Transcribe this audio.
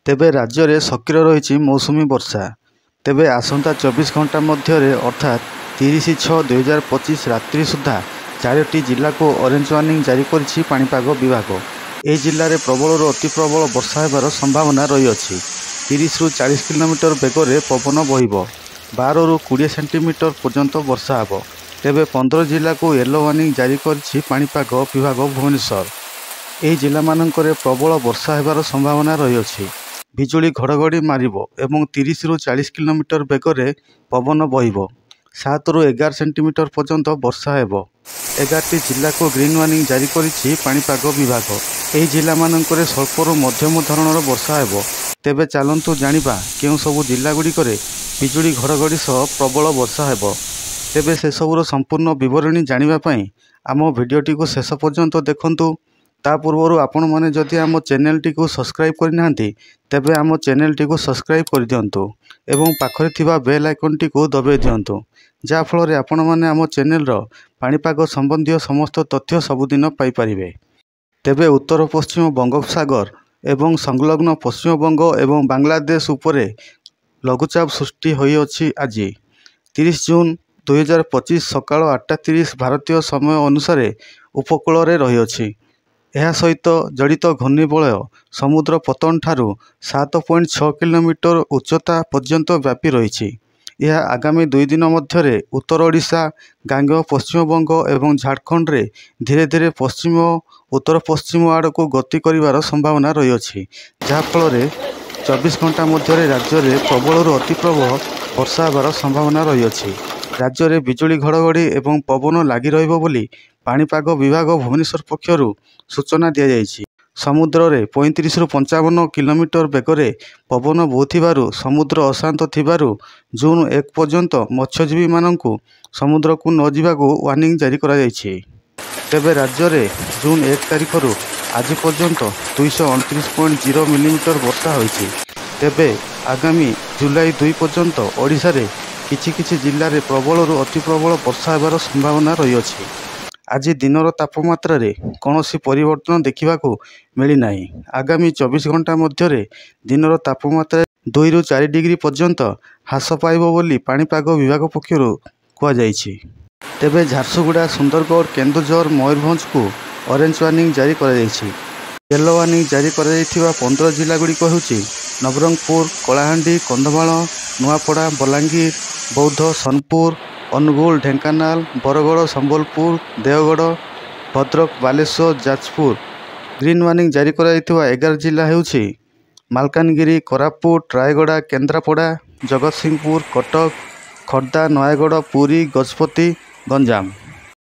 तेबे राज्य में सक्रिय रही मौसुमी वर्षा। तेबे आसंता 24 घंटा मध्य अर्थात 30/6/2025 रात्रि सुधा 4टी जिला को ऑरेंज वार्निंग जारी करिछि पाणीपाग विभाग। ए जिले में प्रबल अति प्रबल वर्षा होबार संभावना रही अछि। 30 ରୁ 40 किलोमीटर बेगर पवन बहिब। 12 ରୁ 20 सेंटीमीटर पर्यंत वर्षा हेब। तेबे 15 जिला को येलो वार्निंग जारी करिछि पाणीपाग विभाग भुवनेश्वर। ए जिला मानकरे प्रबल वर्षा होबार संभावना रही अछि। बिजुली घड़घड़ी मारिब एवं 30 ରୁ 40 किलोमीटर बेगर पवन बहिब। 7 ରୁ 11 सेंटीमीटर पर्यंत वर्षा हेब। 11टी जिला को ग्रीन वार्निंग जारी करिछि पाणीपाग विभाग। एही जिला मानकरे स्वल्परू मध्यम धरणर वर्षा हेब। तेबे चलंतु जानिबा केउं सबु जिला गुड़िकरे बिजुली घड़घड़ी सह प्रबल वर्षा हेब। तेबे से सबुर संपूर्ण विवरणी जानिबा पई आम भिडियोटी को शेष पर्यंत देखंतु। ता पूर्व आपण मैंने जदि आम चैनल टी को सब्सक्राइब करना तेबे आम चैनल टी को सब्सक्राइब कर दियंतु एवं पाखरे थिबा बेल आइकन टी को दबाई दियंतु जा फल आपण मैंने आम चैनल रो पाणीपाग संबंधी समस्त तथ्य सबुदिन पाई परिबे। तेबे उत्तर पश्चिम बंगोपसागर एवं संलग्न पश्चिमबंग एवं बांग्लादेश उपरे लघुचाप सृष्टि होई अछि। आज 30 जून 2025 सकाळ 8:30 भारतीय समय अनुसार उपकूल रे रही अछि। यह सहित जड़ित घूर्णिबलय समुद्र पतन ठारू 7.6 किलोमीटर उच्चता पर्यंत व्यापी रही। यह आगामी 2 दिन मध्य उत्तर ओडिशा गांगेय पश्चिमबंग एवं झारखंड रे धीरे धीरे पश्चिम उत्तर पश्चिम आड़ को गति करिवार संभावना रही अछि। जहा फल 24 घंटा मध्य राज्य में प्रबल अति प्रबल वर्षा होबार संभावना रही अछि। राज्य में बिजुली घड़घड़ी एवं पवन लगी रहिबो बोली पाणीपाग विभाग भुवनेश्वर पक्षरु सूचना दिया जायछि। समुद्र रे 35 ରୁ 55 किलोमीटर बेगरे पवन बोथिबारु समुद्र अशांत थिबारु जून 1 पर्यंत मत्स्यजीवी माननकु समुद्र को न जिबाकु वार्निंग जारी करा जायछि। तेबे राज्य में जून 1 तारिख रु आज पर्यंत 229.0 मिलीमीटर वर्षा होइछि। तेबे आगामी जुलाई 2 पर्यंत ओडिशा रे किछि जिल्ला रे प्रबल रु अति प्रबल वर्षा होबार संभावना रही अछि। आज दिनर तापमात्रा रे कौनसी परिवर्तन देखा मिली नहीं। आगामी 24 घंटा मध्य दिनर तापमात्रा 2 ରୁ 4 डिग्री पर्यंत ह्रास पाइब बोली पाणीपाग विभाग पक्षरु कुहाଯାଇଛି। तेबे झारसुगुड़ा सुंदरगढ़ केन्दुझर मयूरभंज को ऑरेंज वार्निंग जारी करा जायछि। येलो वार्निंग जारी करा जायथिबा 15 जिला गुड़िक हेउछि नवरंगपुर कलाहांडी कंधमाल नुआपड़ा बलांगीर बौद्ध सोनपुर अनुगुल ढेंकानाल बरगड़ संबलपुर देवगढ़ भद्रक बालेश्वर जाजपुर। ग्रीन वार्निंग जारी करा जायथिबा 11 जिला हेउछि मालकानगिरी कोरापुट रायगड़ा केन्द्रापड़ा जगतसिंहपुर कटक खर्दा नयागढ़ पुरी गजपति गंजाम।